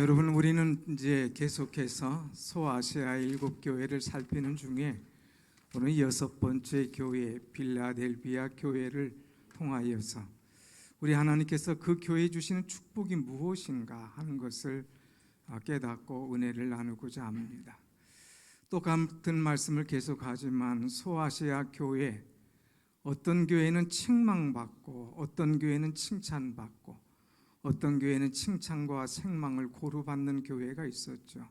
여러분, 우리는 이제 계속해서 소아시아 7교회를 살피는 중에 오늘 6번째 교회 빌라델비아 교회를 통하여서 우리 하나님께서 그 교회에 주시는 축복이 무엇인가 하는 것을 깨닫고 은혜를 나누고자 합니다. 똑같은 말씀을 계속하지만 소아시아 교회, 어떤 교회는 책망받고 어떤 교회는 칭찬받고 어떤 교회는 칭찬과 책망을 고루 받는 교회가 있었죠.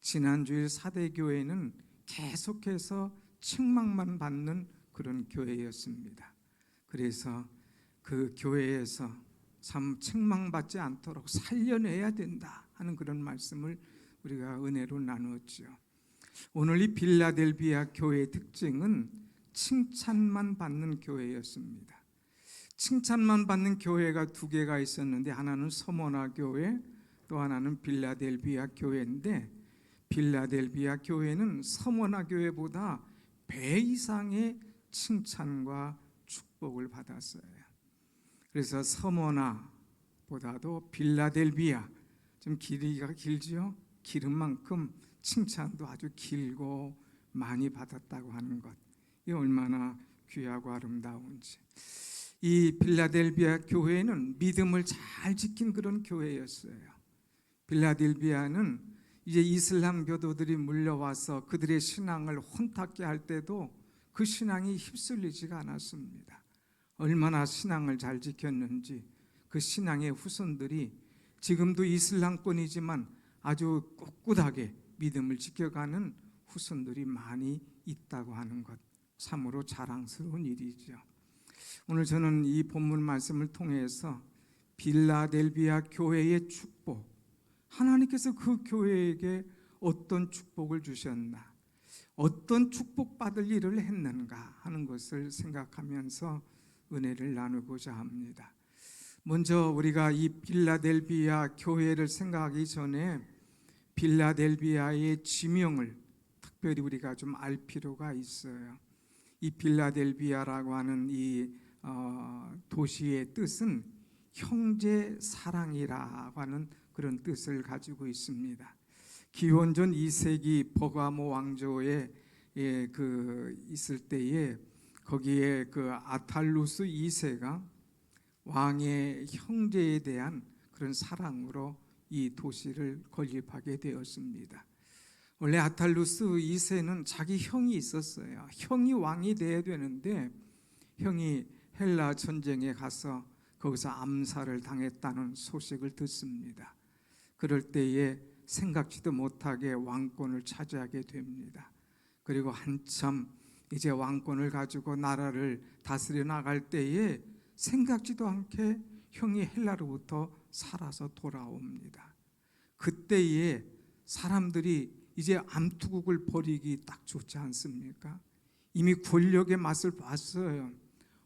지난주일 사대교회는 계속해서 책망만 받는 그런 교회였습니다. 그래서 그 교회에서 참 책망받지 않도록 살려내야 된다 하는 그런 말씀을 우리가 은혜로 나누었죠. 오늘 이 빌라델비아 교회의 특징은 칭찬만 받는 교회였습니다. 칭찬만 받는 교회가 두 개가 있었는데, 하나는 서머나 교회, 또 하나는 빌라델비아 교회인데, 빌라델비아 교회는 서머나 교회보다 배 이상의 칭찬과 축복을 받았어요. 그래서 서머나보다도 빌라델비아, 좀 길이가 길지요? 길은 만큼 칭찬도 아주 길고 많이 받았다고 하는 것, 이 얼마나 귀하고 아름다운지. 이 빌라델비아 교회는 믿음을 잘 지킨 그런 교회였어요. 빌라델비아는 이제 이슬람 교도들이 물려와서 그들의 신앙을 혼탁게 할 때도 그 신앙이 휩쓸리지가 않았습니다. 얼마나 신앙을 잘 지켰는지 그 신앙의 후손들이 지금도 이슬람권이지만 아주 꿋꿋하게 믿음을 지켜가는 후손들이 많이 있다고 하는 것, 참으로 자랑스러운 일이죠. 오늘 저는 이 본문 말씀을 통해서 빌라델비아 교회의 축복, 하나님께서 그 교회에게 어떤 축복을 주셨나, 어떤 축복받을 일을 했는가 하는 것을 생각하면서 은혜를 나누고자 합니다. 먼저 우리가 이 빌라델비아 교회를 생각하기 전에 빌라델비아의 지명을 특별히 우리가 좀 알 필요가 있어요. 이 빌라델비아라고 하는 이 도시의 뜻은 형제 사랑이라고 하는 그런 뜻을 가지고 있습니다. 기원전 2세기 버가모 왕조에 있을 때에 거기에 그 아탈루스 2세가 왕의 형제에 대한 그런 사랑으로 이 도시를 건립하게 되었습니다. 원래 아탈루스 2세는 자기 형이 있었어요. 형이 왕이 돼야 되는데 형이 헬라 전쟁에 가서 거기서 암살을 당했다는 소식을 듣습니다. 그럴 때에 생각지도 못하게 왕권을 차지하게 됩니다. 그리고 한참 이제 왕권을 가지고 나라를 다스려 나갈 때에 생각지도 않게 형이 헬라로부터 살아서 돌아옵니다. 그때에 사람들이 이제 암투국을 벌이기 딱 좋지 않습니까? 이미 권력의 맛을 봤어요.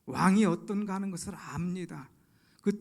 왕이 어떤가 하는 것을 압니다.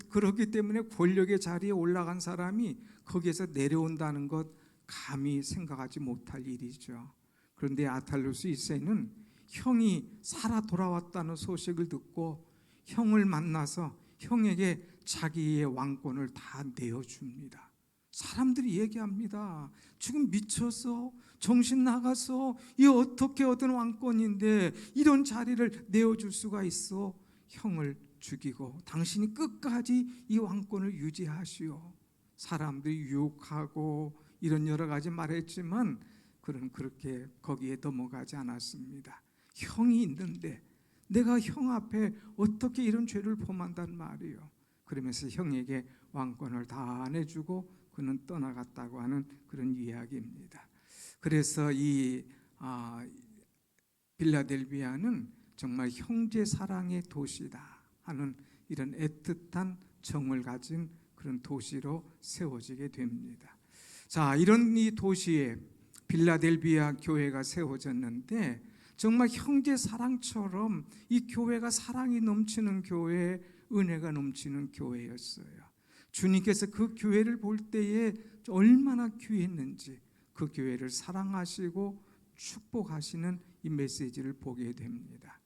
그렇기 때문에 권력의 자리에 올라간 사람이 거기에서 내려온다는 것 감히 생각하지 못할 일이죠. 그런데 아탈루스 1세는 형이 살아 돌아왔다는 소식을 듣고 형을 만나서 형에게 자기의 왕권을 다 내어줍니다. 사람들이 얘기합니다. 지금 미쳐서 정신 나가서 이 어떻게 얻은 왕권인데 이런 자리를 내어줄 수가 있어? 형을 죽이고 당신이 끝까지 이 왕권을 유지하시오. 사람들이 유혹하고 이런 여러 가지 말했지만 그는 그렇게 거기에 넘어가지 않았습니다. 형이 있는데 내가 형 앞에 어떻게 이런 죄를 범한단 말이에요. 그러면서 형에게 왕권을 다 내주고 그는 떠나갔다고 하는 그런 이야기입니다. 그래서 이 빌라델비아는 정말 형제 사랑의 도시다 하는 이런 애틋한 정을 가진 그런 도시로 세워지게 됩니다. 자, 이런 이 도시에 빌라델비아 교회가 세워졌는데 정말 형제 사랑처럼 이 교회가 사랑이 넘치는 교회, 은혜가 넘치는 교회였어요. 주님께서 그 교회를 볼 때에 얼마나 귀했는지 그 교회를 사랑하시고 축복하시는 이 메시지를 보게 됩니다.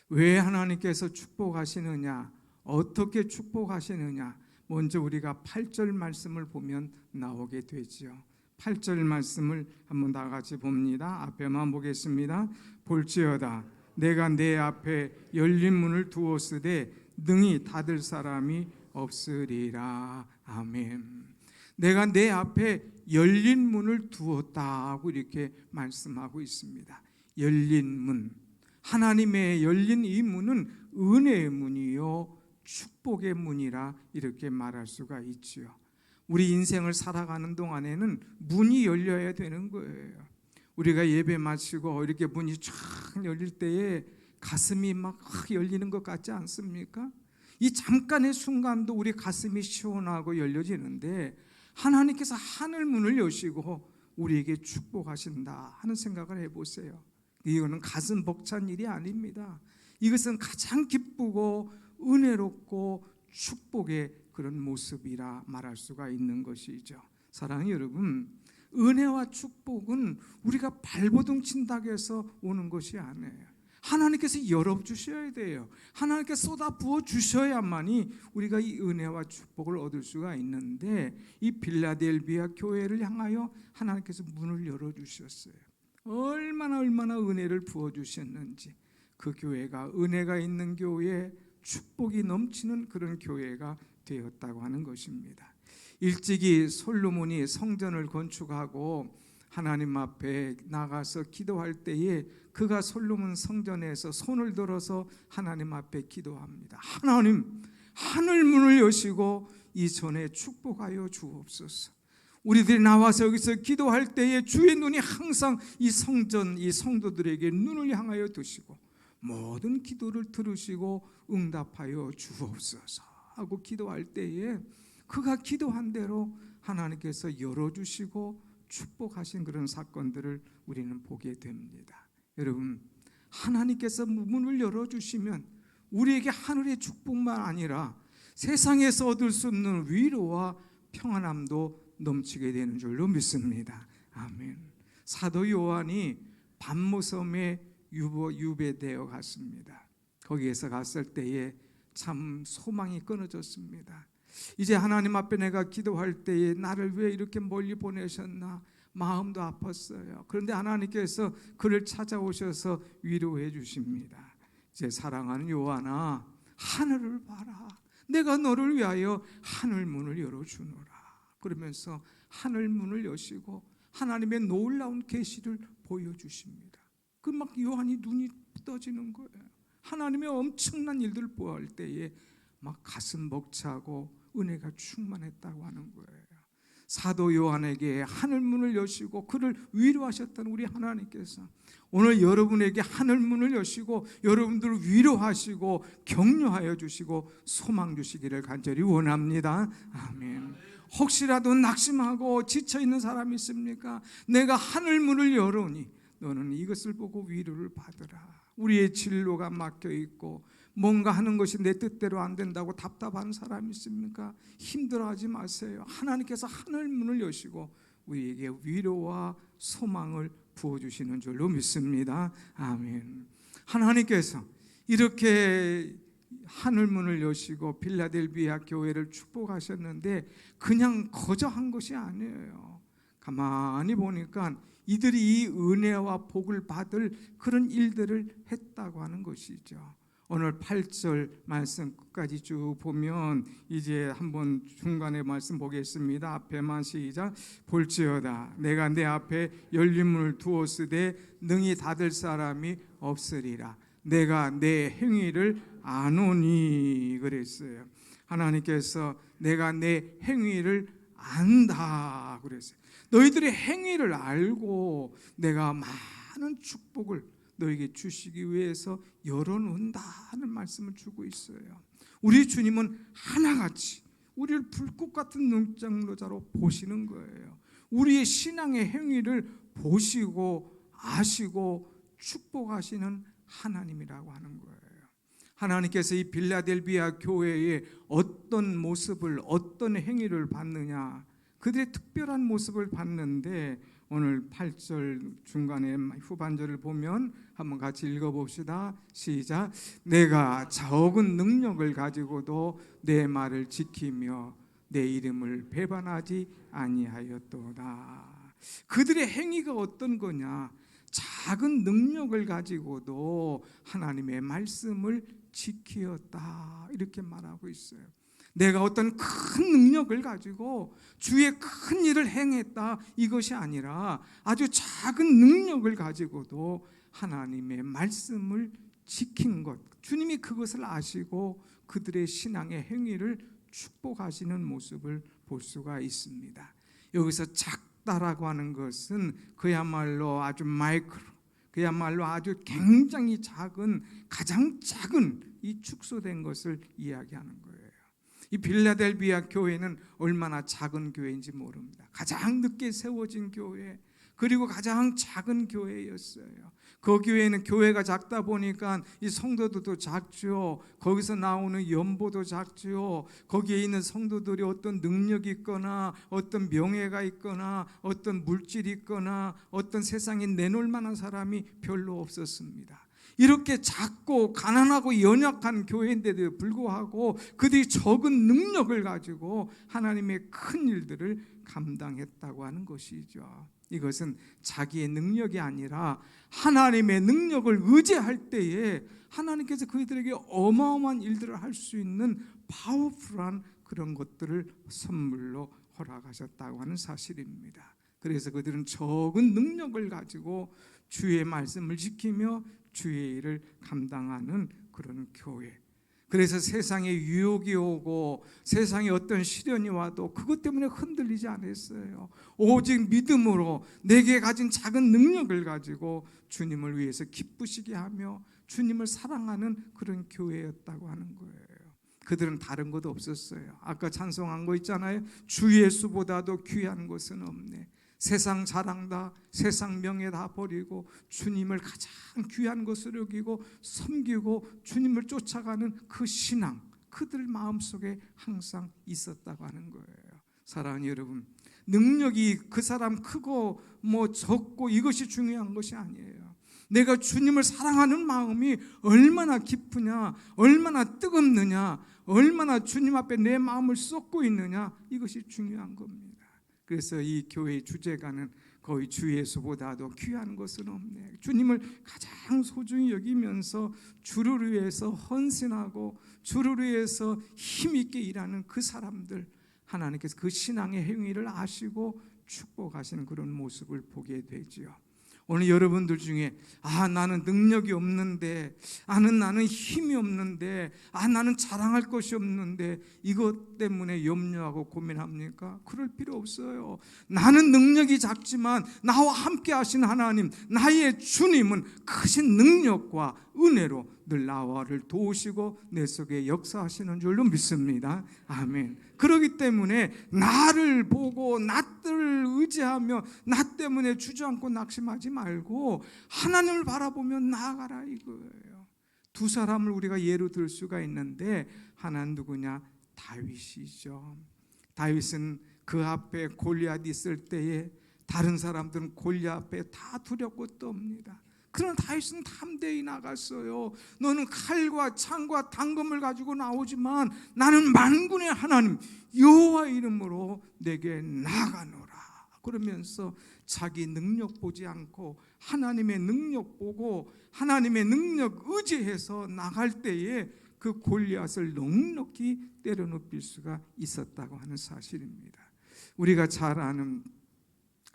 왜 하나님께서 축복하시느냐, 어떻게 축복하시느냐, 먼저 우리가 8절 말씀을 보면 나오게 되죠. 8절 말씀을 한번 다 같이 봅니다. 앞에만 보겠습니다. 볼지어다 내가 내 앞에 열린 문을 두었으되 능히 닫을 사람이 없으리라. 아멘. 내가 내 앞에 열린 문을 두었다고 이렇게 말씀하고 있습니다. 열린 문, 하나님의 열린 이 문은 은혜의 문이요 축복의 문이라 이렇게 말할 수가 있지요. 우리 인생을 살아가는 동안에는 문이 열려야 되는 거예요. 우리가 예배 마치고 이렇게 문이 쫙 열릴 때에 가슴이 막 열리는 것 같지 않습니까? 이 잠깐의 순간도 우리 가슴이 시원하고 열려지는데 하나님께서 하늘 문을 여시고 우리에게 축복하신다 하는 생각을 해보세요. 이거는 가슴 벅찬 일이 아닙니다. 이것은 가장 기쁘고 은혜롭고 축복의 그런 모습이라 말할 수가 있는 것이죠. 사랑하는 여러분, 은혜와 축복은 우리가 발버둥 친다고 해서 오는 것이 아니에요. 하나님께서 열어주셔야 돼요. 하나님께서 쏟아 부어 주셔야만이 우리가 이 은혜와 축복을 얻을 수가 있는데, 이 빌라델비아 교회를 향하여 하나님께서 문을 열어주셨어요. 얼마나 은혜를 부어주셨는지, 그 교회가 은혜가 있는 교회, 축복이 넘치는 그런 교회가 되었다고 하는 것입니다. 일찍이 솔로몬이 성전을 건축하고 하나님 앞에 나가서 기도할 때에 그가 솔로몬 성전에서 손을 들어서 하나님 앞에 기도합니다. 하나님, 하늘 문을 여시고 이 전에 축복하여 주옵소서. 우리들이 나와서 여기서 기도할 때에 주의 눈이 항상 이 성전, 이 성도들에게 눈을 향하여 두시고 모든 기도를 들으시고 응답하여 주옵소서 하고 기도할 때에 그가 기도한 대로 하나님께서 열어주시고 축복하신 그런 사건들을 우리는 보게 됩니다. 여러분, 하나님께서 문을 열어주시면 우리에게 하늘의 축복만 아니라 세상에서 얻을 수 없는 위로와 평안함도 넘치게 되는 줄로 믿습니다. 아멘. 사도 요한이 밤모섬에 유배되어 갔습니다. 거기에서 갔을 때에 참 소망이 끊어졌습니다. 이제 하나님 앞에 내가 기도할 때에 나를 왜 이렇게 멀리 보내셨나 마음도 아팠어요. 그런데 하나님께서 그를 찾아오셔서 위로해 주십니다. 이제 사랑하는 요한아, 하늘을 봐라. 내가 너를 위하여 하늘 문을 열어주노라. 그러면서 하늘 문을 여시고 하나님의 놀라운 계시를 보여주십니다. 그 막 요한이 눈이 떠지는 거예요. 하나님의 엄청난 일들을 보아할 때에 막 가슴 벅차고 은혜가 충만했다고 하는 거예요. 사도 요한에게 하늘 문을 여시고 그를 위로하셨던 우리 하나님께서 오늘 여러분에게 하늘 문을 여시고 여러분들을 위로하시고 격려하여 주시고 소망 주시기를 간절히 원합니다. 아멘. 혹시라도 낙심하고 지쳐있는 사람이 있습니까? 내가 하늘 문을 열으니 너는 이것을 보고 위로를 받으라. 우리의 진로가 막혀있고 뭔가 하는 것이 내 뜻대로 안 된다고 답답한 사람이 있습니까? 힘들어하지 마세요. 하나님께서 하늘 문을 여시고 우리에게 위로와 소망을 부어주시는 줄로 믿습니다. 아멘. 하나님께서 이렇게 하늘 문을 여시고 빌라델비아 교회를 축복하셨는데 그냥 거저한 것이 아니에요. 가만히 보니까 이들이 이 은혜와 복을 받을 그런 일들을 했다고 하는 것이죠. 오늘 8절 말씀 끝까지 쭉 보면 이제 한번 중간에 말씀 보겠습니다. 앞에만 시작. 볼지어다 내가 내 앞에 열린 문을 두었으되 능히 닫을 사람이 없으리라. 내가 내 행위를 아노니 그랬어요. 하나님께서 내가 내 행위를 안다 그랬어요. 너희들의 행위를 알고 내가 많은 축복을 너에게 주시기 위해서 열어놓는다는 말씀을 주고 있어요. 우리 주님은 하나같이 우리를 불꽃 같은 눈장로자로 보시는 거예요. 우리의 신앙의 행위를 보시고 아시고 축복하시는 하나님이라고 하는 거예요. 하나님께서 이 빌라델비아 교회에 어떤 모습을 어떤 행위를 봤느냐, 그들의 특별한 모습을 봤는데 오늘 8절 중간에 후반절을 보면 한번 같이 읽어봅시다. 시작. 내가 적은 능력을 가지고도 내 말을 지키며 내 이름을 배반하지 아니하였도다. 그들의 행위가 어떤 거냐? 작은 능력을 가지고도 하나님의 말씀을 지키었다, 이렇게 말하고 있어요. 내가 어떤 큰 능력을 가지고 주의 큰 일을 행했다, 이것이 아니라 아주 작은 능력을 가지고도 하나님의 말씀을 지킨 것, 주님이 그것을 아시고 그들의 신앙의 행위를 축복하시는 모습을 볼 수가 있습니다. 여기서 작다라고 하는 것은 그야말로 아주 마이크로, 그야말로 아주 굉장히 작은, 가장 작은 이 축소된 것을 이야기하는 거예요. 이 빌라델비아 교회는 얼마나 작은 교회인지 모릅니다. 가장 늦게 세워진 교회, 그리고 가장 작은 교회였어요. 그 교회는 교회가 작다 보니까 이 성도들도 작죠. 거기서 나오는 연보도 작죠. 거기에 있는 성도들이 어떤 능력이 있거나 어떤 명예가 있거나 어떤 물질이 있거나 어떤 세상에 내놓을 만한 사람이 별로 없었습니다. 이렇게 작고 가난하고 연약한 교회인데도 불구하고 그들이 적은 능력을 가지고 하나님의 큰 일들을 감당했다고 하는 것이죠. 이것은 자기의 능력이 아니라 하나님의 능력을 의지할 때에 하나님께서 그들에게 어마어마한 일들을 할 수 있는 파워풀한 그런 것들을 선물로 허락하셨다고 하는 사실입니다. 그래서 그들은 적은 능력을 가지고 주의 말씀을 지키며 주의 일을 감당하는 그런 교회. 그래서 세상에 유혹이 오고 세상에 어떤 시련이 와도 그것 때문에 흔들리지 않았어요. 오직 믿음으로 내게 가진 작은 능력을 가지고 주님을 위해서 기쁘시게 하며 주님을 사랑하는 그런 교회였다고 하는 거예요. 그들은 다른 것도 없었어요. 아까 찬송한 거 있잖아요. 주 예수보다도 귀한 것은 없네. 세상 자랑다, 세상 명예 다 버리고 주님을 가장 귀한 것으로 여기고 섬기고 주님을 쫓아가는 그 신앙, 그들 마음속에 항상 있었다고 하는 거예요. 사랑하는 여러분, 능력이 그 사람 크고 뭐 적고 이것이 중요한 것이 아니에요. 내가 주님을 사랑하는 마음이 얼마나 깊으냐, 얼마나 뜨겁느냐, 얼마나 주님 앞에 내 마음을 쏟고 있느냐, 이것이 중요한 겁니다. 그래서 이 교회의 주제가는 거의 주 예수보다도 귀한 것은 없네. 주님을 가장 소중히 여기면서 주를 위해서 헌신하고 주를 위해서 힘있게 일하는 그 사람들, 하나님께서 그 신앙의 행위를 아시고 축복하시는 그런 모습을 보게 되지요. 오늘 여러분들 중에 나는 능력이 없는데, 나는 힘이 없는데, 나는 자랑할 것이 없는데 이것 때문에 염려하고 고민합니까? 그럴 필요 없어요. 나는 능력이 작지만 나와 함께 하신 하나님, 나의 주님은 크신 능력과 은혜로 늘 나와를 도우시고 내 속에 역사하시는 줄로 믿습니다. 아멘. 그렇기 때문에 나를 보고 나를 의지하며 나 때문에 주저앉고 낙심하지 말고 하나님을 바라보며 나아가라, 이거예요. 두 사람을 우리가 예로 들 수가 있는데, 하나는 누구냐? 다윗이죠. 다윗은 그 앞에 골리앗 있을 때에 다른 사람들은 골리앗 앞에 다 두렵고 떱니다. 그러나 다윗은 담대히 나갔어요. 너는 칼과 창과 단검을 가지고 나오지만 나는 만군의 하나님 여호와 이름으로 내게 나아가노라. 그러면서 자기 능력 보지 않고 하나님의 능력 보고 하나님의 능력 의지해서 나갈 때에 그 골리앗을 넉넉히 때려눕힐 수가 있었다고 하는 사실입니다. 우리가 잘 아는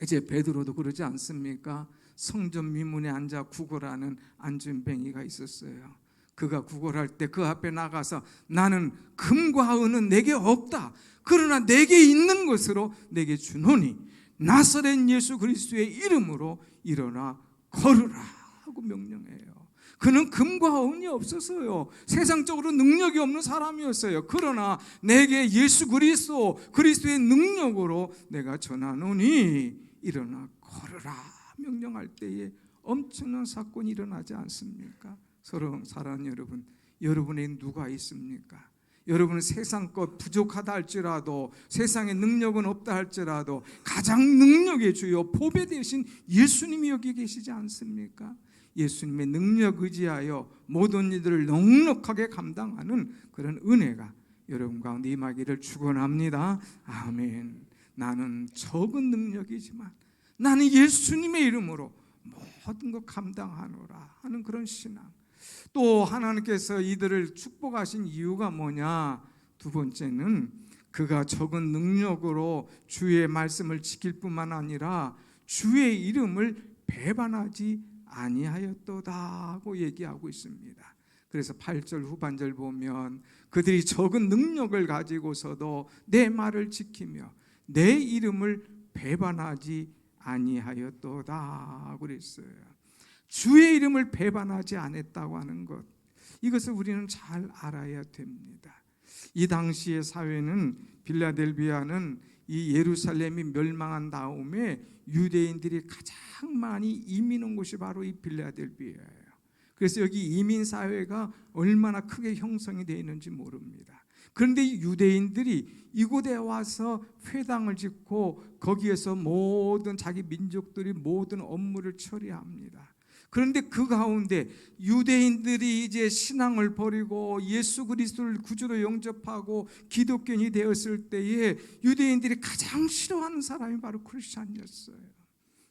이제 베드로도 그러지 않습니까? 성전 미문에 앉아 구걸하는 안진뱅이가 있었어요. 그가 구걸할 때 그 앞에 나가서 나는 금과 은은 내게 없다, 그러나 내게 있는 것으로 내게 주노니 나사렛 예수 그리스도의 이름으로 일어나 걸으라 하고 명령해요. 그는 금과 은이 없었어요. 세상적으로 능력이 없는 사람이었어요. 그러나 내게 예수 그리스도의 능력으로 내가 전하노니 일어나 걸으라 명령할 때에 엄청난 사건이 일어나지 않습니까? 서로 사랑하는 여러분, 여러분의 누가 있습니까? 여러분은 세상 것 부족하다 할지라도, 세상에 능력은 없다 할지라도 가장 능력의 주요 보배 되신 예수님이 여기 계시지 않습니까? 예수님의 능력 의지하여 모든 일들을 넉넉하게 감당하는 그런 은혜가 여러분 가운데 임하기를 축원합니다. 아멘. 나는 적은 능력이지만 나는 예수님의 이름으로 모든 것 감당하노라 하는 그런 신앙. 또 하나님께서 이들을 축복하신 이유가 뭐냐? 두 번째는 그가 적은 능력으로 주의 말씀을 지킬 뿐만 아니라 주의 이름을 배반하지 아니하였도다 하고 얘기하고 있습니다. 그래서 8절 후반절 보면 그들이 적은 능력을 가지고서도 내 말을 지키며 내 이름을 배반하지 아니하였도다 그랬어요. 주의 이름을 배반하지 않았다고 하는 것, 이것을 우리는 잘 알아야 됩니다. 이 당시의 사회는, 빌라델비아는 이 예루살렘이 멸망한 다음에 유대인들이 가장 많이 이민 온 곳이 바로 이 빌라델비아예요. 그래서 여기 이민 사회가 얼마나 크게 형성이 되어 있는지 모릅니다. 그런데 유대인들이 이곳에 와서 회당을 짓고 거기에서 모든 자기 민족들이 모든 업무를 처리합니다. 그런데 그 가운데 유대인들이 이제 신앙을 버리고 예수 그리스도를 구주로 영접하고 기독교인이 되었을 때에 유대인들이 가장 싫어하는 사람이 바로 크리스찬이었어요.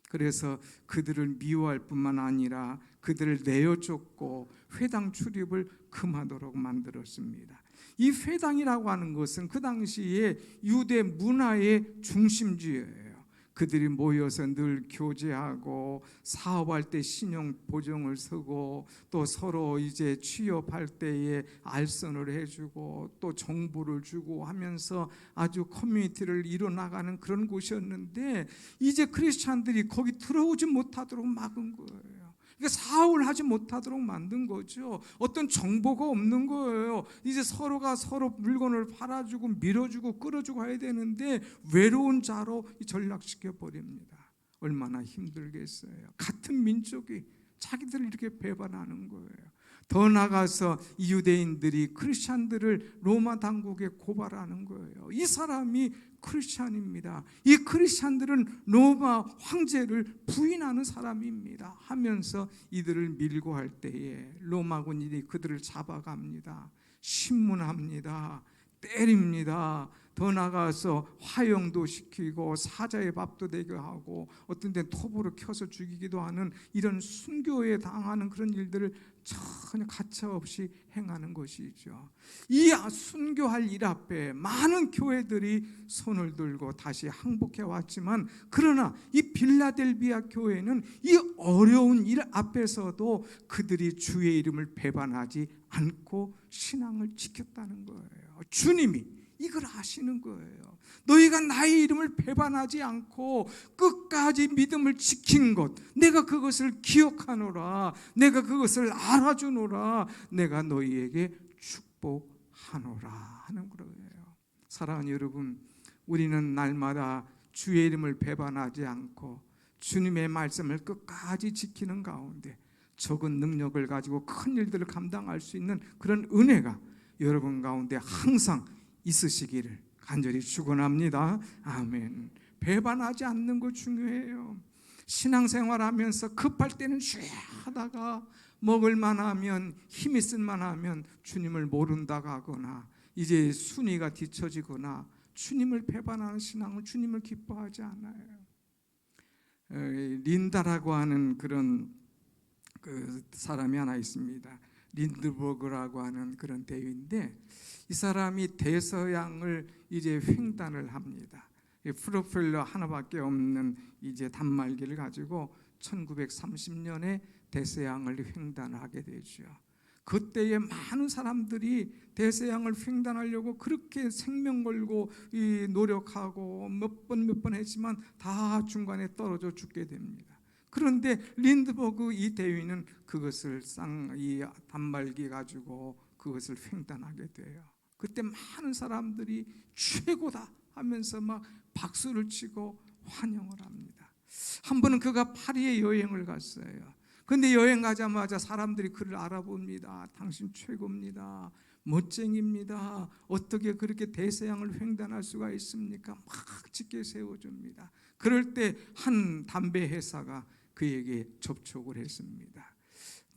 그래서 그들을 미워할 뿐만 아니라 그들을 내어쫓고 회당 출입을 금하도록 만들었습니다. 이 회당이라고 하는 것은 그 당시에 유대 문화의 중심지예요. 그들이 모여서 늘 교제하고 사업할 때 신용 보증을 서고 또 서로 이제 취업할 때에 알선을 해주고 또 정보를 주고 하면서 아주 커뮤니티를 이뤄나가는 그런 곳이었는데 이제 크리스찬들이 거기 들어오지 못하도록 막은 거예요. 그러니까 사업을 하지 못하도록 만든 거죠. 어떤 정보가 없는 거예요. 이제 서로가 서로 물건을 팔아주고 밀어주고 끌어주고 해야 되는데 외로운 자로 전락시켜 버립니다. 얼마나 힘들겠어요. 같은 민족이 자기들을 이렇게 배반하는 거예요. 더 나아가서 이 유대인들이 크리스찬들을 로마 당국에 고발하는 거예요. 이 사람이 크리스찬입니다. 이 크리스찬들은 로마 황제를 부인하는 사람입니다 하면서 이들을 밀고 할 때에 로마군인이 그들을 잡아갑니다. 신문합니다. 때립니다. 더 나가서 화형도 시키고 사자의 밥도 되게 하고 어떤 때는 톱으로 켜서 죽이기도 하는 이런 순교에 당하는 그런 일들을 전혀 가차없이 행하는 것이죠. 이 순교할 일 앞에 많은 교회들이 손을 들고 다시 항복해 왔지만 그러나 이 빌라델비아 교회는 이 어려운 일 앞에서도 그들이 주의 이름을 배반하지 않고 신앙을 지켰다는 거예요. 주님이 이걸 아시는 거예요. 너희가 나의 이름을 배반하지 않고 끝까지 믿음을 지킨 것, 내가 그것을 기억하노라, 내가 그것을 알아주노라, 내가 너희에게 축복하노라 하는 거예요. 사랑하는 여러분, 우리는 날마다 주의 이름을 배반하지 않고 주님의 말씀을 끝까지 지키는 가운데 적은 능력을 가지고 큰 일들을 감당할 수 있는 그런 은혜가 여러분 가운데 항상 있으시기를 간절히 축원합니다. 아멘. 배반하지 않는 거 중요해요. 신앙생활하면서 급할 때는 주야 하다가 먹을 만하면 힘 있을 만하면 주님을 모른다고 하거나 이제 순위가 뒤처지거나 주님을 배반하는 신앙은 주님을 기뻐하지 않아요. 린다라고 하는 그런 그 사람이 하나 있습니다. 린드버그라고 하는 그런 대위인데 이 사람이 대서양을 이제 횡단을 합니다. 프로펠러 하나밖에 없는 이제 단말기를 가지고 1930년에 대서양을 횡단하게 되죠. 그때에 많은 사람들이 대서양을 횡단하려고 그렇게 생명 걸고 노력하고 몇 번 했지만 다 중간에 떨어져 죽게 됩니다. 그런데 린드버그 이 대위는 그것을 이 단말기 가지고 그것을 횡단하게 돼요. 그때 많은 사람들이 최고다 하면서 막 박수를 치고 환영을 합니다. 한 번은 그가 파리에 여행을 갔어요. 그런데 여행 가자마자 사람들이 그를 알아봅니다. 당신 최고입니다. 멋쟁입니다. 어떻게 그렇게 대서양을 횡단할 수가 있습니까? 막 짙게 세워줍니다. 그럴 때 한 담배 회사가 그에게 접촉을 했습니다.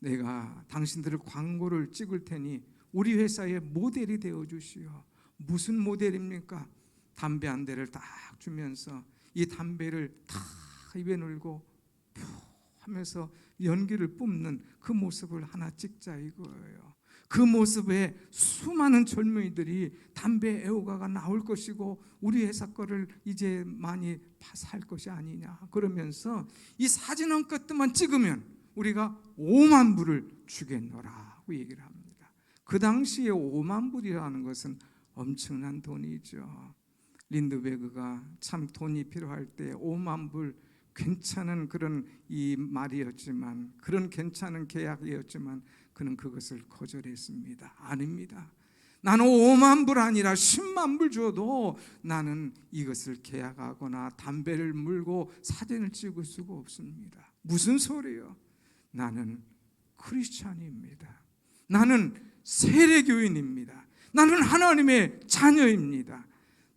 내가 당신들을 광고를 찍을 테니 우리 회사의 모델이 되어 주시오. 무슨 모델입니까? 담배 한 대를 딱 주면서 이 담배를 다 입에 넣고 푸 하면서 연기를 뿜는 그 모습을 하나 찍자 이거예요. 그 모습에 수많은 젊은이들이 담배 애호가가 나올 것이고 우리 회사 거를 이제 많이 살 것이 아니냐 그러면서 이 사진 한 것만 찍으면 우리가 5만 불을 주겠노라고 얘기를 합니다. 그 당시에 5만 불이라는 것은 엄청난 돈이죠. 린드베그가 참 돈이 필요할 때 5만 불 괜찮은 그런 이 말이었지만, 그런 괜찮은 계약이었지만 그는 그것을 거절했습니다. 아닙니다. 나는 5만 불 아니라 10만 불 줘도 나는 이것을 계약하거나 담배를 물고 사진을 찍을 수가 없습니다. 무슨 소리요? 나는 크리스찬입니다. 나는 세례교인입니다. 나는 하나님의 자녀입니다.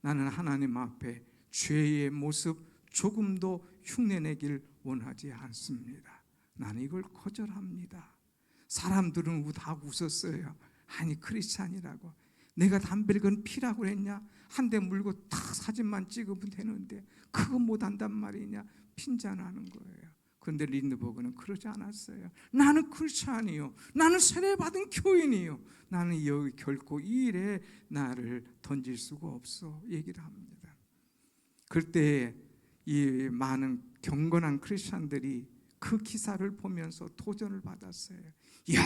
나는 하나님 앞에 죄의 모습 조금도 흉내내길 원하지 않습니다. 나는 이걸 거절합니다. 사람들은 다 웃었어요. 아니 크리스찬이라고, 내가 담배를 그건 피라고 했냐? 한 대 물고 딱 사진만 찍으면 되는데 그거 못한단 말이냐? 핀잔하는 거예요. 그런데 린드버그는 그러지 않았어요. 나는 크리스찬이요, 나는 세례받은 교인이요, 나는 여기 결코 이 일에 나를 던질 수가 없어 얘기를 합니다. 그때 이 많은 경건한 크리스찬들이 그 기사를 보면서 도전을 받았어요. 이야,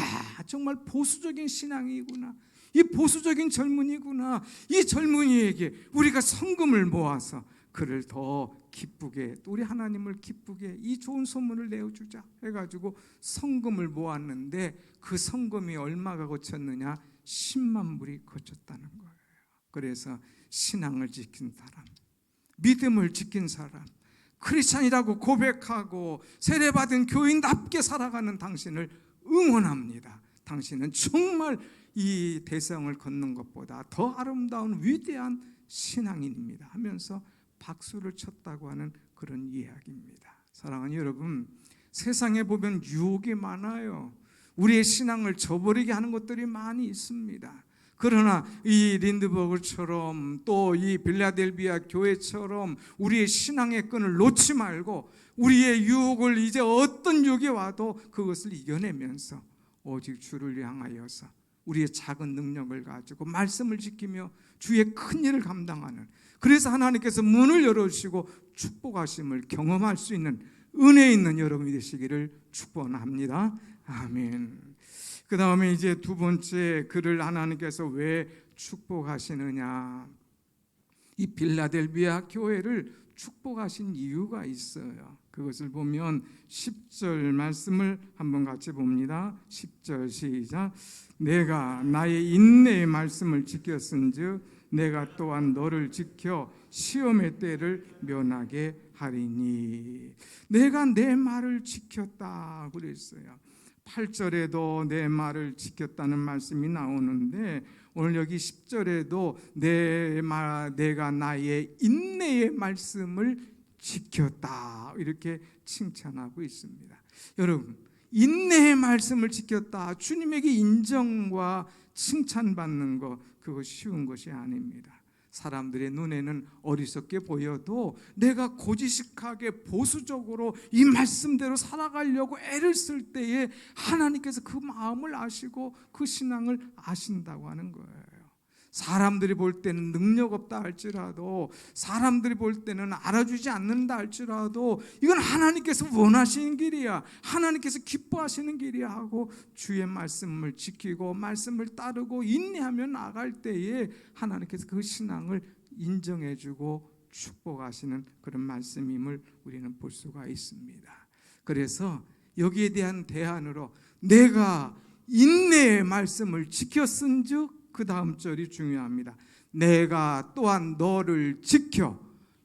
정말 보수적인 신앙이구나, 이 보수적인 젊은이구나. 이 젊은이에게 우리가 성금을 모아서 그를 더 기쁘게, 우리 하나님을 기쁘게 이 좋은 소문을 내어주자 해가지고 성금을 모았는데 그 성금이 얼마가 거쳤느냐? 10만 불이 거쳤다는 거예요. 그래서 신앙을 지킨 사람, 믿음을 지킨 사람, 크리스찬이라고 고백하고 세례받은 교인답게 살아가는 당신을 응원합니다. 당신은 정말 이 대성을 걷는 것보다 더 아름다운 위대한 신앙인입니다 하면서 박수를 쳤다고 하는 그런 이야기입니다. 사랑하는 여러분, 세상에 보면 유혹이 많아요. 우리의 신앙을 저버리게 하는 것들이 많이 있습니다. 그러나 이 린드버그처럼 또 이 빌라델비아 교회처럼 우리의 신앙의 끈을 놓지 말고 우리의 유혹을, 이제 어떤 유혹이 와도 그것을 이겨내면서 오직 주를 향하여서 우리의 작은 능력을 가지고 말씀을 지키며 주의 큰 일을 감당하는, 그래서 하나님께서 문을 열어주시고 축복하심을 경험할 수 있는 은혜 있는 여러분이 되시기를 축원합니다. 아멘. 그 다음에 이제 두 번째, 그를 하나님께서 왜 축복하시느냐, 이 빌라델비아 교회를 축복하신 이유가 있어요. 그것을 보면 10절 말씀을 한번 같이 봅니다. 10절 시작. 내가 나의 인내의 말씀을 지켰은즉 내가 또한 너를 지켜 시험의 때를 면하게 하리니. 내가 내 말을 지켰다 그랬어요. 8절에도 내 말을 지켰다는 말씀이 나오는데 오늘 여기 10절에도 내가 나의 인내의 말씀을 지켰다 이렇게 칭찬하고 있습니다. 여러분, 인내의 말씀을 지켰다, 주님에게 인정과 칭찬받는 것, 그거 쉬운 것이 아닙니다. 사람들의 눈에는 어리석게 보여도 내가 고지식하게 보수적으로 이 말씀대로 살아가려고 애를 쓸 때에 하나님께서 그 마음을 아시고 그 신앙을 아신다고 하는 거예요. 사람들이 볼 때는 능력 없다 할지라도, 사람들이 볼 때는 알아주지 않는다 할지라도 이건 하나님께서 원하시는 길이야, 하나님께서 기뻐하시는 길이야 하고 주의 말씀을 지키고 말씀을 따르고 인내하며 나갈 때에 하나님께서 그 신앙을 인정해주고 축복하시는 그런 말씀임을 우리는 볼 수가 있습니다. 그래서 여기에 대한 대안으로 내가 인내의 말씀을 지켰은즉, 그 다음 절이 중요합니다. 내가 또한 너를 지켜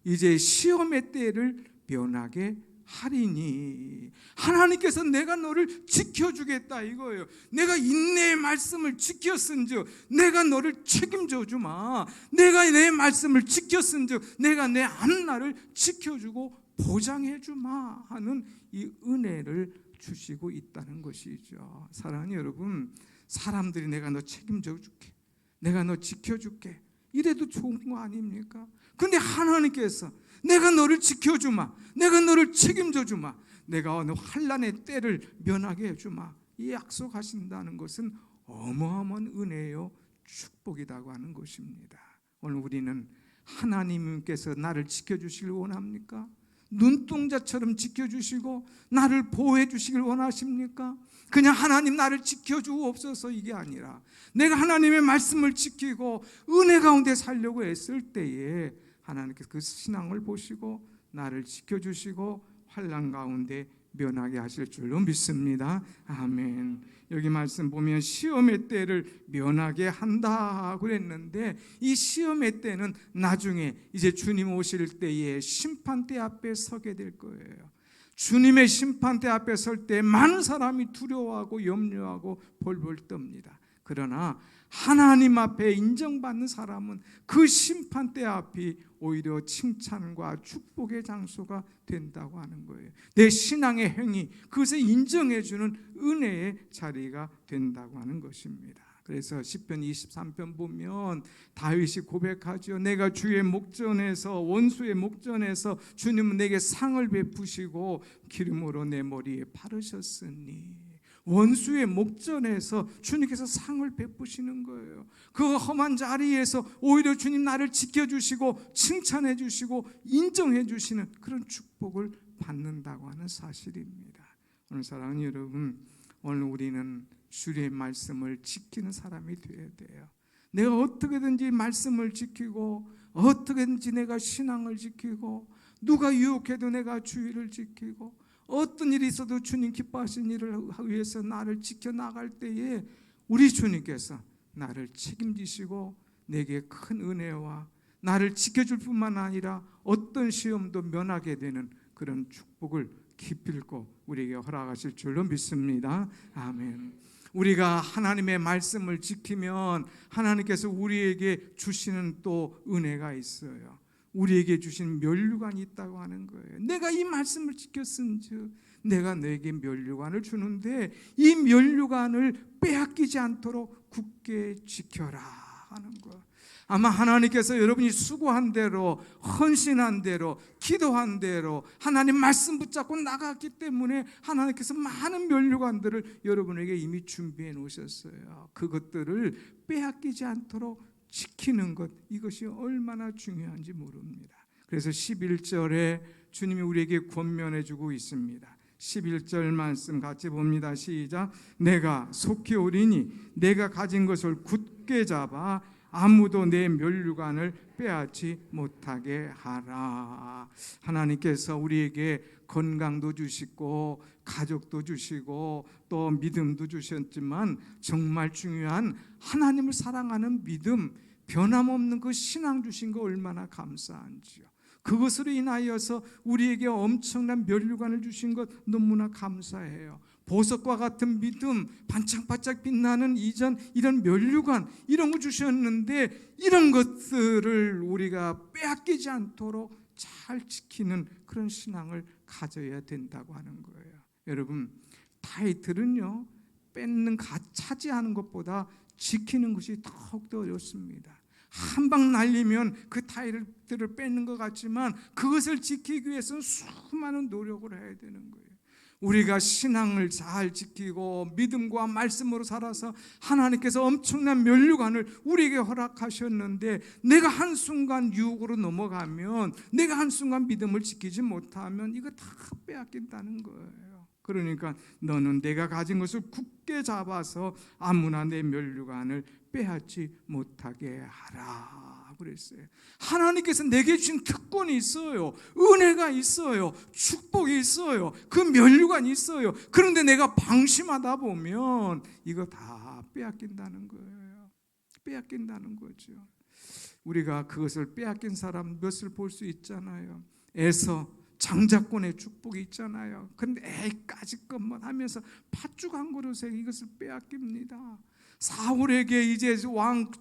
이제 시험의 때를 면하게 하리니. 하나님께서 내가 너를 지켜주겠다 이거예요. 내가 인내의 말씀을 지켰은즉 내가 너를 책임져 주마. 내가 내 말씀을 지켰은즉 내가 내 앞날을 지켜주고 보장해 주마 하는 이 은혜를 주시고 있다는 것이죠. 사랑하는 여러분, 사람들이 내가 너 책임져 줄게, 내가 너 지켜줄게 이래도 좋은 거 아닙니까? 근데 하나님께서 내가 너를 지켜주마, 내가 너를 책임져 주마, 내가 어느 환난의 때를 면하게 해주마 이 약속하신다는 것은 어마어마한 은혜요 축복이라고 하는 것입니다. 오늘 우리는 하나님께서 나를 지켜주시길 원합니까? 눈동자처럼 지켜주시고 나를 보호해 주시길 원하십니까? 그냥 하나님 나를 지켜주옵소서 이게 아니라 내가 하나님의 말씀을 지키고 은혜 가운데 살려고 했을 때에 하나님께서 그 신앙을 보시고 나를 지켜주시고 환난 가운데 면하게 하실 줄로 믿습니다. 아멘. 여기 말씀 보면 시험의 때를 면하게 한다 그랬는데 이 시험의 때는 나중에 이제 주님 오실 때에 심판대 앞에 서게 될 거예요. 주님의 심판대 앞에 설 때 많은 사람이 두려워하고 염려하고 벌벌 떱니다. 그러나 하나님 앞에 인정받는 사람은 그 심판대 앞이 오히려 칭찬과 축복의 장소가 된다고 하는 거예요. 내 신앙의 행위, 그것을 인정해주는 은혜의 자리가 된다고 하는 것입니다. 그래서 시편 23편 보면 다윗이 고백하죠. 내가 주의 목전에서 원수의 목전에서 주님은 내게 상을 베푸시고 기름으로 내 머리에 바르셨으니. 원수의 목전에서 주님께서 상을 베푸시는 거예요. 그 험한 자리에서 오히려 주님 나를 지켜주시고 칭찬해 주시고 인정해 주시는 그런 축복을 받는다고 하는 사실입니다. 오늘 사랑하는 여러분, 오늘 우리는 주의 말씀을 지키는 사람이 되어야 돼요. 내가 어떻게든지 말씀을 지키고 어떻게든지 내가 신앙을 지키고 누가 유혹해도 내가 주의를 지키고 어떤 일이 있어도 주님 기뻐하시는 일을 위해서 나를 지켜나갈 때에 우리 주님께서 나를 책임지시고 내게 큰 은혜와 나를 지켜줄 뿐만 아니라 어떤 시험도 면하게 되는 그런 축복을 기필코 우리에게 허락하실 줄로 믿습니다. 아멘. 우리가 하나님의 말씀을 지키면 하나님께서 우리에게 주시는 또 은혜가 있어요. 우리에게 주신 면류관이 있다고 하는 거예요. 내가 이 말씀을 지켰은즉 내가 너에게 면류관을 주는데 이 면류관을 빼앗기지 않도록 굳게 지켜라 하는 거. 아마 하나님께서 여러분이 수고한 대로 헌신한 대로 기도한 대로 하나님 말씀 붙잡고 나갔기 때문에 하나님께서 많은 면류관들을 여러분에게 이미 준비해 놓으셨어요. 그것들을 빼앗기지 않도록 지키는 것, 이것이 얼마나 중요한지 모릅니다. 그래서 11절에 주님이 우리에게 권면해 주고 있습니다. 11절 말씀 같이 봅니다. 시작. 내가 속히 오리니 내가 가진 것을 굳게 잡아 아무도 내 면류관을 빼앗지 못하게 하라. 하나님께서 우리에게 건강도 주시고 가족도 주시고 또 믿음도 주셨지만 정말 중요한 하나님을 사랑하는 믿음, 변함없는 그 신앙 주신 거 얼마나 감사한지요. 그것으로 인하여서 우리에게 엄청난 면류관을 주신 것 너무나 감사해요. 보석과 같은 믿음, 반짝반짝 빛나는 이런 면류관, 이런 거 주셨는데 이런 것들을 우리가 빼앗기지 않도록 잘 지키는 그런 신앙을 가져야 된다고 하는 거예요. 여러분, 타이틀은요, 차지하는 것보다 지키는 것이 더욱더 어렵습니다. 한 방 날리면 그 타이틀을 뺏는 것 같지만 그것을 지키기 위해서는 수많은 노력을 해야 되는 거예요. 우리가 신앙을 잘 지키고 믿음과 말씀으로 살아서 하나님께서 엄청난 면류관을 우리에게 허락하셨는데 내가 한순간 유혹으로 넘어가면, 내가 한순간 믿음을 지키지 못하면 이거 다 빼앗긴다는 거예요. 그러니까 너는 내가 가진 것을 굳게 잡아서 아무나 내 면류관을 빼앗지 못하게 하라 그랬어요. 하나님께서 내게 주신 특권이 있어요. 은혜가 있어요. 축복이 있어요. 그 면류관이 있어요. 그런데 내가 방심하다 보면 이거 다 빼앗긴다는 거예요. 빼앗긴다는 거죠. 우리가 그것을 빼앗긴 사람 몇을 볼 수 있잖아요. 에서 장자권의 축복이 있잖아요. 그런데 에이까지 것만 하면서 팥죽 한 그릇에 이것을 빼앗깁니다. 사울에게 이제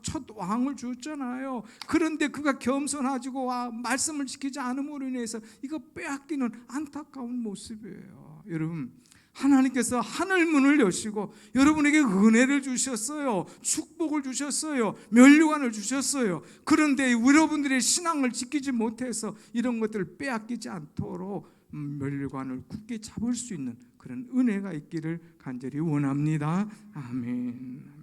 첫 왕을 줬잖아요. 그런데 그가 겸손하지고 말씀을 지키지 않음으로 인해서 이거 빼앗기는 안타까운 모습이에요. 여러분, 하나님께서 하늘 문을 여시고 여러분에게 은혜를 주셨어요. 축복을 주셨어요. 면류관을 주셨어요. 그런데 여러분들의 신앙을 지키지 못해서 이런 것들을 빼앗기지 않도록 면류관을 굳게 잡을 수 있는 그런 은혜가 있기를 간절히 원합니다. 아멘.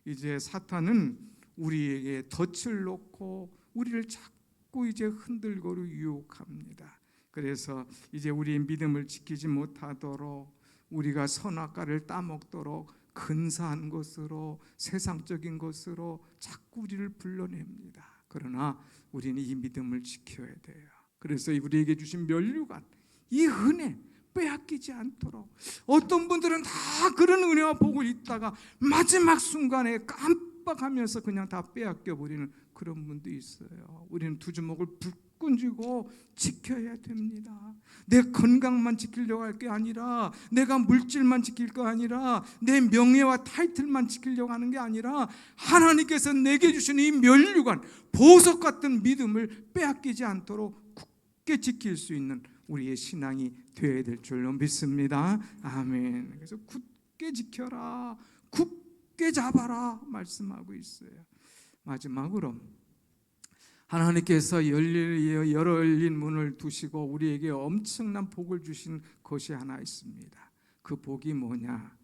이제 사탄은 우리에게 덫을 놓고 우리를 자꾸 이제 흔들고 유혹합니다. 그래서 이제 우리의 믿음을 지키지 못하도록, 우리가 선악과를 따먹도록 근사한 것으로, 세상적인 것으로 자꾸 우리를 불러냅니다. 그러나 우리는 이 믿음을 지켜야 돼요. 그래서 우리에게 주신 면류관, 이 은혜 빼앗기지 않도록. 어떤 분들은 다 그런 은혜와 복을 있다가 마지막 순간에 깜빡하면서 그냥 다 빼앗겨 버리는 그런 분도 있어요. 우리는 두 주먹을 불끈 쥐고 지켜야 됩니다. 내 건강만 지키려고 할 게 아니라, 내가 물질만 지킬 거 아니라, 내 명예와 타이틀만 지키려고 하는 게 아니라, 하나님께서 내게 주신 이 면류관, 보석 같은 믿음을 빼앗기지 않도록 굳게 지킬 수 있는 우리의 신앙이 되어야 될 줄로 믿습니다. 아멘. 그래서 굳게 지켜라, 굳게 잡아라 말씀하고 있어요. 마지막으로 하나님께서 열린 문을 두시고 우리에게 엄청난 복을 주신 것이 하나 있습니다. 그 복이 뭐냐?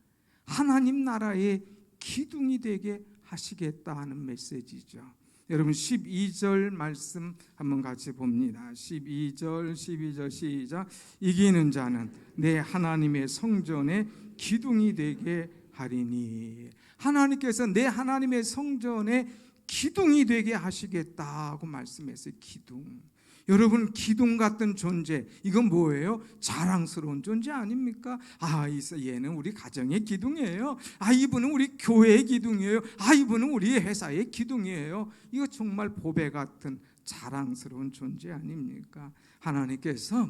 하나님 나라의 기둥이 되게 하시겠다 하는 메시지죠. 여러분 12절 말씀 한번 같이 봅니다. 12절 시작. 이기는 자는 내 하나님의 성전의 기둥이 되게 하리니. 하나님께서 내 하나님의 성전의 기둥이 되게 하시겠다고 말씀했어요. 기둥. 여러분, 기둥 같은 존재, 이건 뭐예요? 자랑스러운 존재 아닙니까? 얘는 우리 가정의 기둥이에요. 이분은 우리 교회의 기둥이에요. 이분은 우리 회사의 기둥이에요. 이거 정말 보배 같은 자랑스러운 존재 아닙니까? 하나님께서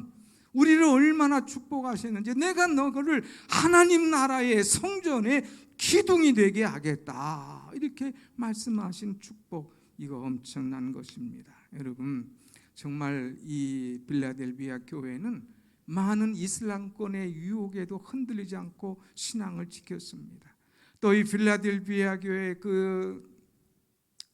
우리를 얼마나 축복하시는지, 내가 너를 하나님 나라의 성전의 기둥이 되게 하겠다, 이렇게 말씀하신 축복, 이거 엄청난 것입니다. 여러분, 정말 이 빌라델비아 교회는 많은 이슬람권의 유혹에도 흔들리지 않고 신앙을 지켰습니다. 또 이 빌라델비아 교회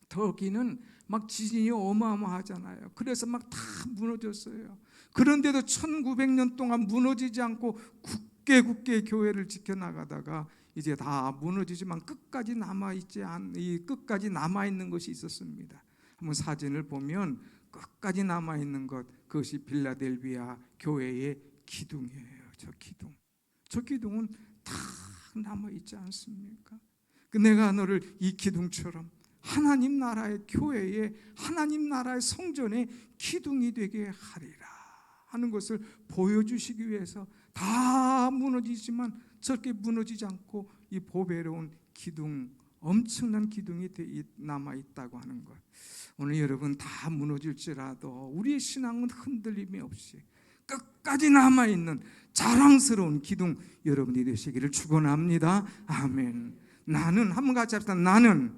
터키는 막 지진이 어마어마하잖아요. 그래서 막 다 무너졌어요. 그런데도 1900년 동안 무너지지 않고 굳게 교회를 지켜나가다가 이제 다 무너지지만 끝까지 남아있는 것이 있었습니다. 한번 사진을 보면 끝까지 남아있는 것, 그것이 빌라델비아 교회의 기둥이에요. 저 기둥은 다 남아있지 않습니까? 내가 너를 이 기둥처럼 하나님 나라의 교회에, 하나님 나라의 성전에 기둥이 되게 하리라 하는 것을 보여주시기 위해서 다 무너지지만 저렇게 무너지지 않고 이 보배로운 기둥, 엄청난 기둥이 남아있다고 하는 것. 오늘 여러분 다 무너질지라도 우리의 신앙은 흔들림이 없이 끝까지 남아있는 자랑스러운 기둥 여러분이 되시기를 축원합니다. 아멘. 나는, 한번 같이 합시다. 나는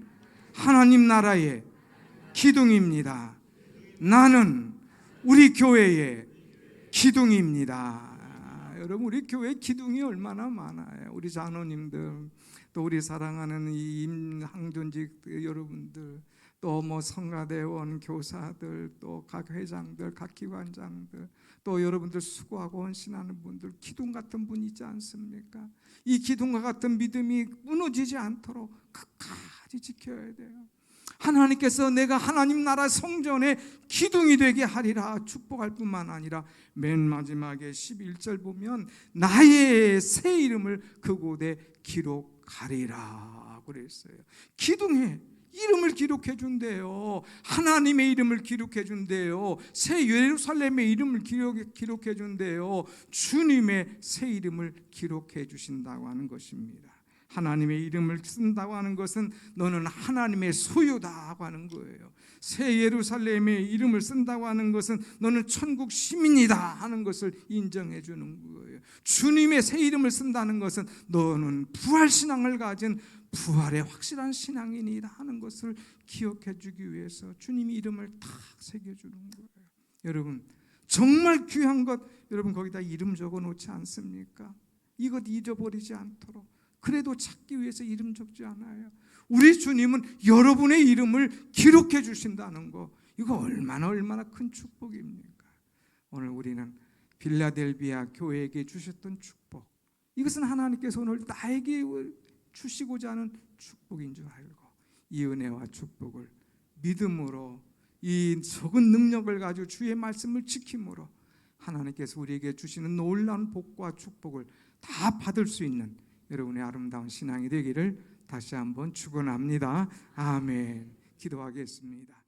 하나님 나라의 기둥입니다. 나는 우리 교회의 기둥입니다. 여러분, 우리 교회 기둥이 얼마나 많아요. 우리 장로님들, 또 우리 사랑하는 이 임항존직 여러분들, 또 성가대원 교사들, 또 각 회장들, 각 기관장들, 또 여러분들 수고하고 헌신하는 분들, 기둥 같은 분이 있지 않습니까? 이 기둥과 같은 믿음이 무너지지 않도록 끝까지 지켜야 돼요. 하나님께서 내가 하나님 나라 성전의 기둥이 되게 하리라 축복할 뿐만 아니라 맨 마지막에 11절 보면 나의 새 이름을 그곳에 기록하리라 그랬어요. 기둥에 이름을 기록해 준대요. 하나님의 이름을 기록해 준대요. 새 예루살렘의 이름을 기록해 준대요. 주님의 새 이름을 기록해 주신다고 하는 것입니다. 하나님의 이름을 쓴다고 하는 것은 너는 하나님의 소유다 하고 하는 거예요. 새 예루살렘의 이름을 쓴다고 하는 것은 너는 천국 시민이다 하는 것을 인정해 주는 거예요. 주님의 새 이름을 쓴다는 것은 너는 부활신앙을 가진 부활의 확실한 신앙인이다 하는 것을 기억해 주기 위해서 주님이 이름을 탁 새겨주는 거예요. 여러분 정말 귀한 것, 여러분 거기다 이름 적어 놓지 않습니까? 이것 잊어버리지 않도록. 그래도 찾기 위해서 이름 적지 않아요. 우리 주님은 여러분의 이름을 기록해 주신다는 거, 이거 얼마나 큰 축복입니까? 오늘 우리는 빌라델비아 교회에게 주셨던 축복, 이것은 하나님께서 오늘 나에게 주시고자 하는 축복인 줄 알고 이 은혜와 축복을 믿음으로, 이 적은 능력을 가지고 주의 말씀을 지킴으로 하나님께서 우리에게 주시는 놀라운 복과 축복을 다 받을 수 있는 여러분의 아름다운 신앙이 되기를 다시 한번 축원합니다. 아멘. 기도하겠습니다.